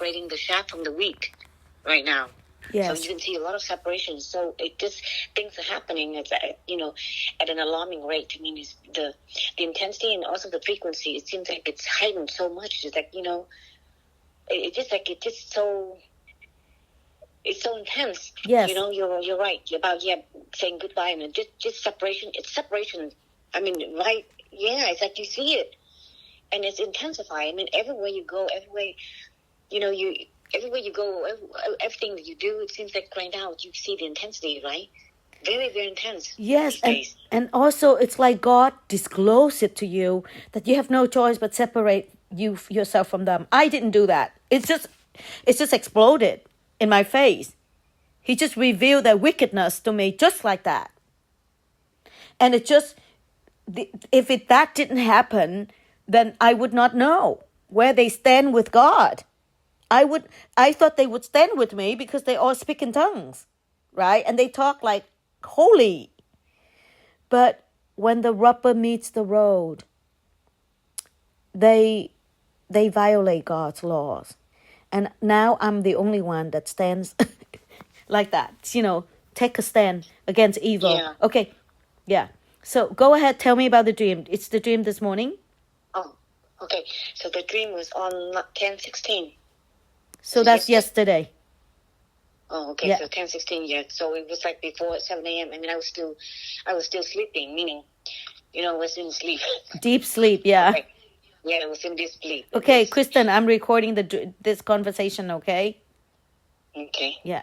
separating the chaff from the wheat right now. Yes. So you can see a lot of separation. So it just things are happening. It's at an alarming rate. I mean, it's the intensity and also the frequency. It seems like it's heightened so much. It's like it's so intense. Yes. You're right about saying goodbye and just separation. It's separation. I mean, right? Yeah, it's like you see it, and it's intensifying. I mean, everywhere you go, everywhere you go, everything that you do, it seems like right now you see the intensity, right? Very, very intense. Yes, these days. and also it's like God disclosed it to you that you have no choice but separate yourself from them. I didn't do that. It's just exploded in my face. He just revealed their wickedness to me just like that. And it just, if that didn't happen, then I would not know where they stand with God. I thought they would stand with me because they all speak in tongues, right? And they talk like holy. But when the rubber meets the road, they violate God's laws. And now I'm the only one that stands like that, take a stand against evil. Yeah. Okay. Yeah. So go ahead. Tell me about the dream. It's the dream this morning. Oh, okay. So the dream was on 10/16. So that's yesterday. Oh, okay. Yeah. So 10/16. Yeah. So it was like before 7 a.m. I mean, I was still sleeping, meaning, I was in sleep. Deep sleep. Yeah. Okay. Yeah, I was in deep sleep. Okay, Kristen, I'm recording this conversation. Okay. Okay. Yeah,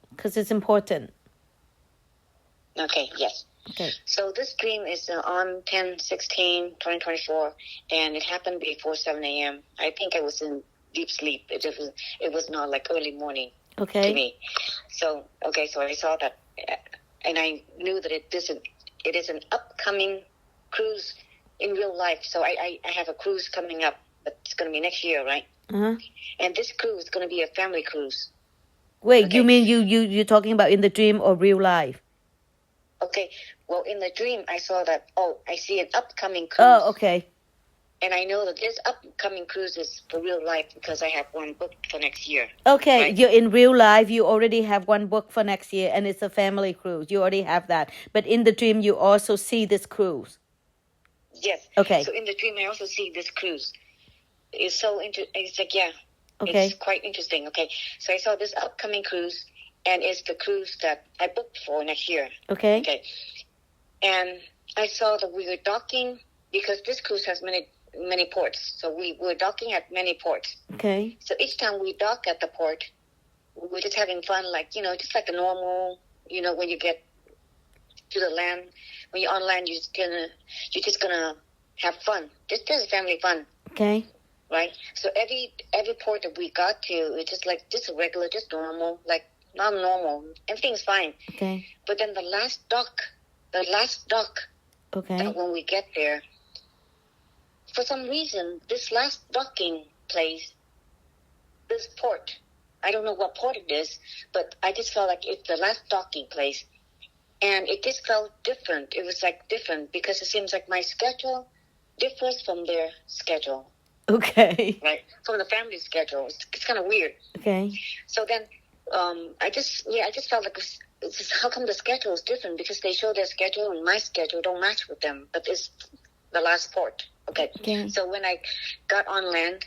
because it's important. Okay. Yes. Okay. So this dream is on 10/16/2024, and it happened before 7 a.m. I think I was in deep sleep. It was not like early morning to me. So I saw that, and I knew that it is an upcoming cruise in real life. So I have a cruise coming up, but it's going to be next year, right? Uh-huh. And this cruise is going to be a family cruise. Wait, you mean you're talking about in the dream or real life? Okay. Well, in the dream, I saw that. Oh, I see an upcoming cruise. Oh, okay. And I know that this upcoming cruise is for real life because I have one booked for next year. Okay, right? You're in real life. You already have one book for next year, and it's a family cruise. You already have that. But in the dream, you also see this cruise. Yes. Okay. So in the dream, I also see this cruise. It's so it's like, yeah. Okay. It's quite interesting. Okay. So I saw this upcoming cruise, and it's the cruise that I booked for next year. Okay. Okay. And I saw that we were docking because this cruise has many ports. So we were docking at many ports. Okay. So each time we dock at the port, we're just having fun, like, just like a normal, when you get to the land, when you're on land, you're just gonna have fun. Just family fun. Okay. Right? So every port that we got to, it's just like, just regular, just normal, like not normal. Everything's fine. Okay. But then the last dock, okay, when we get there, for some reason, this last docking place, this port, I don't know what port it is, but I just felt like it's the last docking place. And it just felt different. It was like different because it seems like my schedule differs from their schedule. Okay. Right? From the family schedule. It's kind of weird. Okay. So then I just felt like it's just, how come the schedule is different? Because they show their schedule and my schedule don't match with them. But it's the last port. Okay. So when I got on land,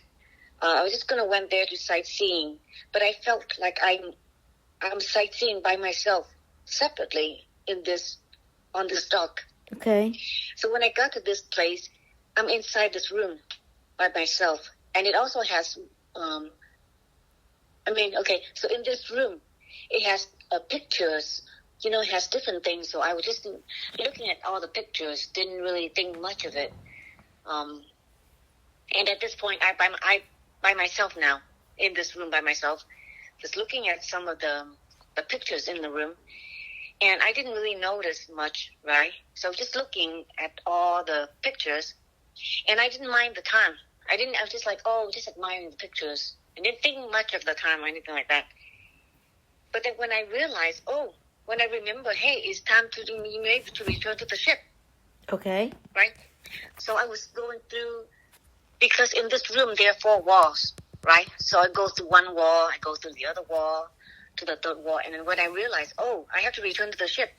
I was just going to went there to sightseeing. But I felt like I'm sightseeing by myself separately on this dock. Okay. So when I got to this place, I'm inside this room by myself. And it also has, so in this room, it has pictures, it has different things. So I was just looking at all the pictures, didn't really think much of it. And at this point, I by myself now, in this room by myself, just looking at some of the pictures in the room. And I didn't really notice much, right? So just looking at all the pictures, and I didn't mind the time. I was just like, just admiring the pictures. I didn't think much of the time or anything like that. But then when I realized, when I remember, hey, it's time to return to the ship. Okay. Right? So I was going through, because in this room there are 4 walls. right? So I go through one wall, I go through the other wall, to the third wall, and then when I realized, oh, I have to return to the ship.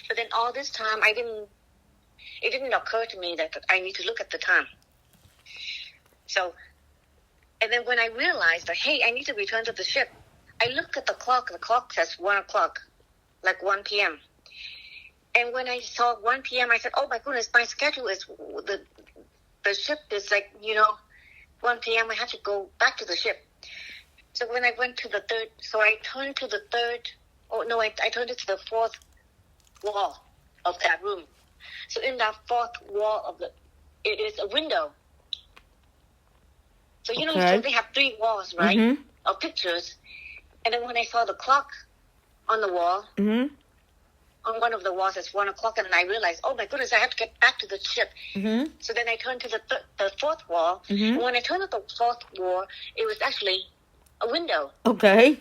But then all this time, it didn't occur to me that I need to look at the time. So, and then when I realized that, hey, I need to return to the ship, I look at the clock says 1 o'clock, like 1 p.m. And when I saw 1 p.m., I said, oh my goodness, my schedule is, the ship is like, 1 p.m., I have to go back to the ship. So when I went to the third, so I turned to the third, I turned it to the fourth wall of that room. So in that fourth wall it is a window. So, so they have 3 walls, right, Mm-hmm. of pictures. And then when I saw the clock on the wall, Mm-hmm. on one of the walls, it's 1 o'clock, and I realized, oh my goodness, I have to get back to the ship. Mm-hmm. So then I turned to the fourth wall. Mm-hmm. And when I turned to the fourth wall, it was actually a window. Okay.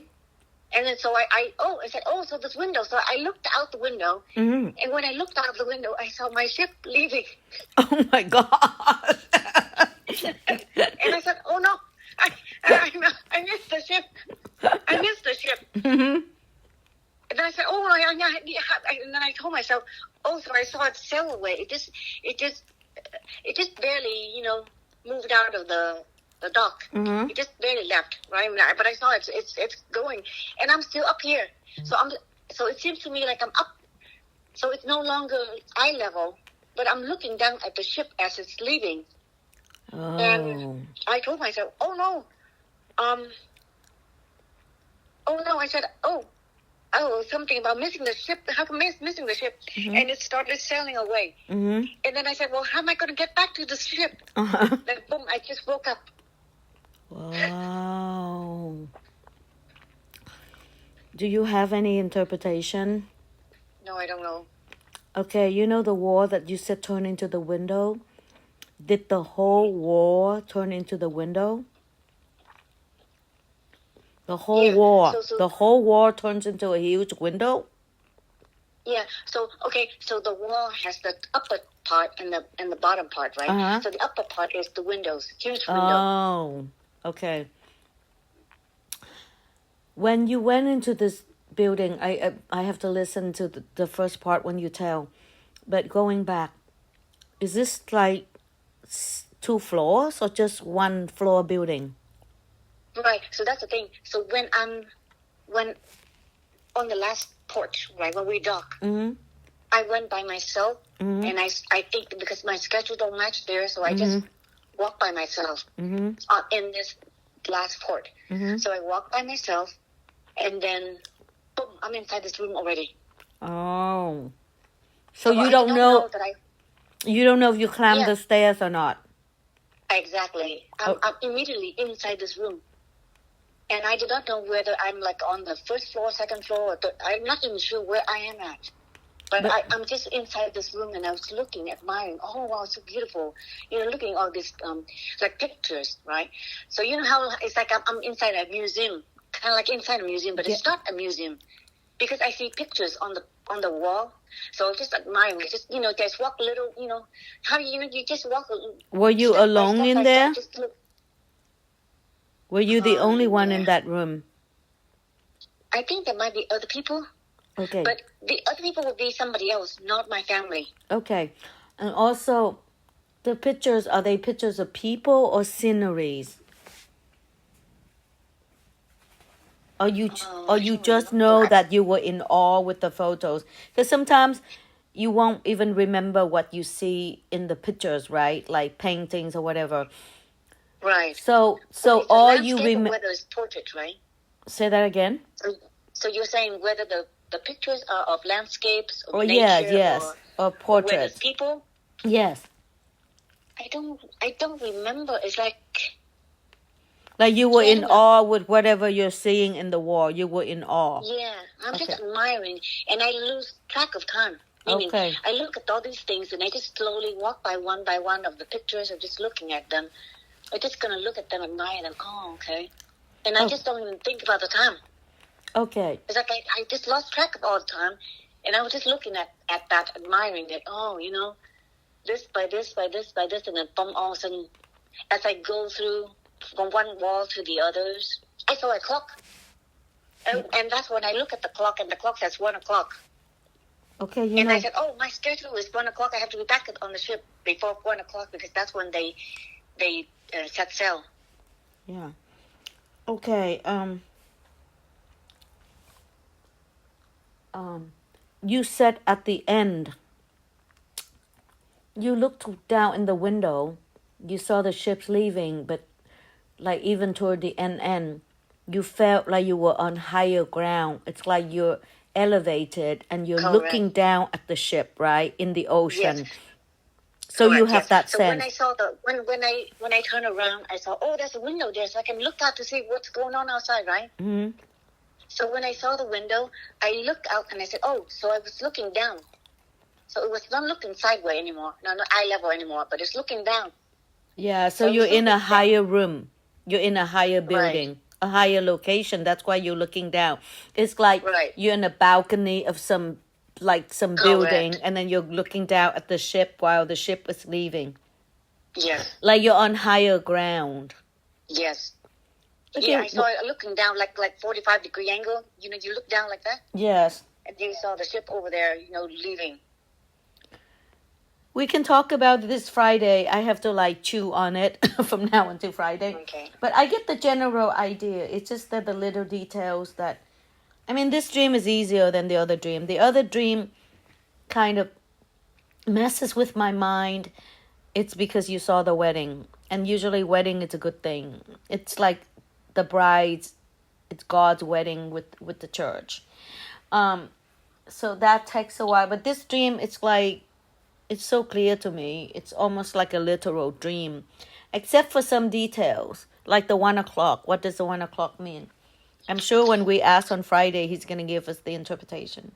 And then so I said, oh, so this window. So I looked out the window. Mm-hmm. And when I looked out of the window, I saw my ship leaving. Oh my God. And I said, oh no, I missed the ship. I missed the ship. Mm-hmm. And then I said, oh, yeah. And then I told myself, oh, so I saw it sail away. It just barely, moved out of the dock. Mm-hmm. It just barely left, right? But I saw it's going, and I'm still up here. So it seems to me like I'm up. So it's no longer eye level, but I'm looking down at the ship as it's leaving. Oh. And I told myself, oh no, I said, oh, something about missing the ship. How come missing the ship? Mm-hmm. And it started sailing away. Mm-hmm. And then I said, well, how am I going to get back to the ship? Uh-huh. Then boom, I just woke up. Wow. Do you have any interpretation? No, I don't know. Okay, the wall that you said turned into the window? Did the whole wall turn into the window? The whole wall. The whole wall turns into a huge window? Yeah. So the wall has the upper part and the bottom part, right? Uh-huh. So the upper part is the windows, huge window. Oh, okay. When you went into this building, I have to listen to the first part when you tell. But going back, is this like 2 floors or just 1 floor building? Right. So that's the thing. So when on the last porch, right, when we dock, Mm-hmm. I went by myself, Mm-hmm. and I think because my schedule don't match there, so I just walked by myself Mm-hmm. In this last port. Mm-hmm. So I walked by myself, and then boom, I'm inside this room already. Oh. So you I don't know that you don't know if you climbed the stairs or not? Exactly. I'm immediately inside this room. And I do not know whether I'm like on the first floor, second floor, or third. I'm not even sure where I am at. But I'm just inside this room, and I was looking, admiring. Oh, wow, it's so beautiful. Looking at all these like pictures, right? So you know how it's like I'm inside a museum, kind of like inside a museum, but it's not a museum because I see pictures on the wall. So just admiring, just just walk a little, how you just walk. Were you alone in there? Just look. Were you the only one in that room? I think there might be other people. Okay. But the other people would be somebody else, not my family. Okay. And also, the pictures, are they pictures of people or sceneries? Or you just know that you were in awe with the photos? Because sometimes you won't even remember what you see in the pictures, right? Like paintings or whatever. Right. So all you remember. Whether it's portraits, right? Say that again. So you're saying whether the pictures are of landscapes or nature, yes, or portraits, whether it's people. Yes. I don't remember. It's like you were in awe with whatever you're seeing in the wall. You were in awe. Yeah, I'm just admiring, and I lose track of time. Meaning, I look at all these things, and I just slowly walk by one of the pictures, or just looking at them. I'm just gonna look at them, admire them. Oh, okay. And I just don't even think about the time. Okay. It's like I just lost track of all the time, and I was just looking at that, admiring it. Oh, this by this by this by this, and then boom, all of a sudden, as I go through from one wall to the others, I saw a clock. And that's when I look at the clock, and the clock says 1 o'clock. Okay, you And know. I said, oh, my schedule is 1 o'clock. I have to be back on the ship before 1 o'clock because that's when they set sail. Yeah. Okay. You said at the end, you looked down in the window, you saw the ships leaving, but like even toward the end, you felt like you were on higher ground. It's like you're elevated and you're Correct. looking down at the ship, right, in the ocean. Yes. So Correct, you have yes. that so sense. when I saw when I turned around, I saw, oh, there's a window there, so I can look out to see what's going on outside, right? Mm-hmm. So when I saw the window, I looked out and I said, oh, so I was looking down. So it was not looking sideways anymore, not eye level anymore, but it's looking down. Yeah, so you're in a higher room. You're in a higher building, a higher location. That's why you're looking down. It's like you're in a balcony of some building, and then you're looking down at the ship while the ship is leaving. Yes. Like you're on higher ground. Yes. Okay. Yeah, I saw it looking down like 45-degree angle. You know, you look down like that. Yes. And you saw the ship over there, leaving. We can talk about this Friday. I have to chew on it from now until Friday. Okay. But I get the general idea. It's just that the little details that... I mean, this dream is easier than the other dream. The other dream kind of messes with my mind. It's because you saw the wedding. And usually wedding is a good thing. It's like the bride's... It's God's wedding with the church. So that takes a while. But this dream, it's like... It's so clear to me. It's almost like a literal dream. Except for some details. Like the 1 o'clock. What does the 1 o'clock mean? I'm sure when we ask on Friday, he's going to give us the interpretation.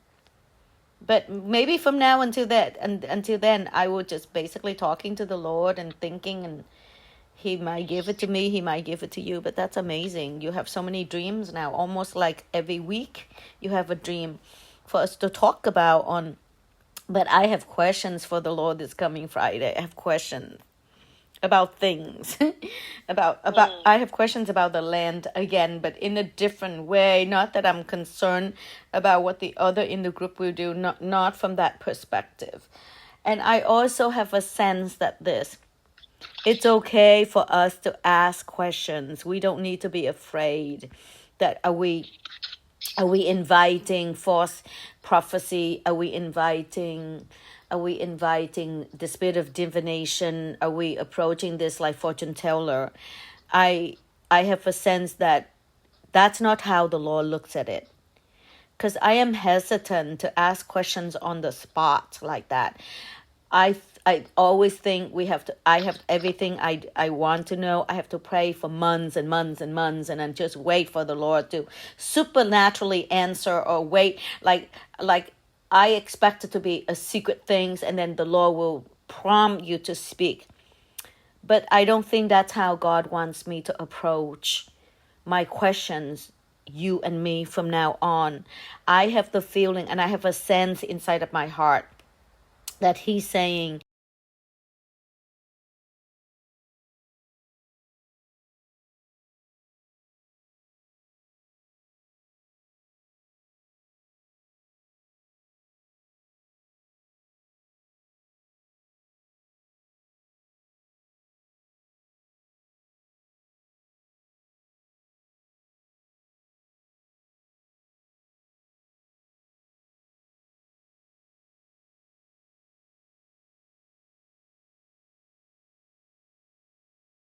But maybe from now until then, I will just basically talking to the Lord and thinking, and he might give it to me, he might give it to you. But that's amazing. You have so many dreams now. Almost like every week you have a dream for us to talk about on. But I have questions for the Lord this coming Friday. I have questions about things. I have questions about the land again, but in a different way. Not that I'm concerned about what the other in the group will do, not from that perspective. And I also have a sense that it's okay for us to ask questions. We don't need to be afraid that are we inviting false prophecy? Are we inviting the spirit of divination? Are we approaching this like fortune teller? I have a sense that that's not how the Lord looks at it. Because I am hesitant to ask questions on the spot like that. I always think I have everything I want to know. I have to pray for months and months and months and then just wait for the Lord to supernaturally answer, or wait like I expect it to be a secret things, and then the Lord will prompt you to speak. But I don't think that's how God wants me to approach my questions, you and me, from now on. I have the feeling and I have a sense inside of my heart that he's saying,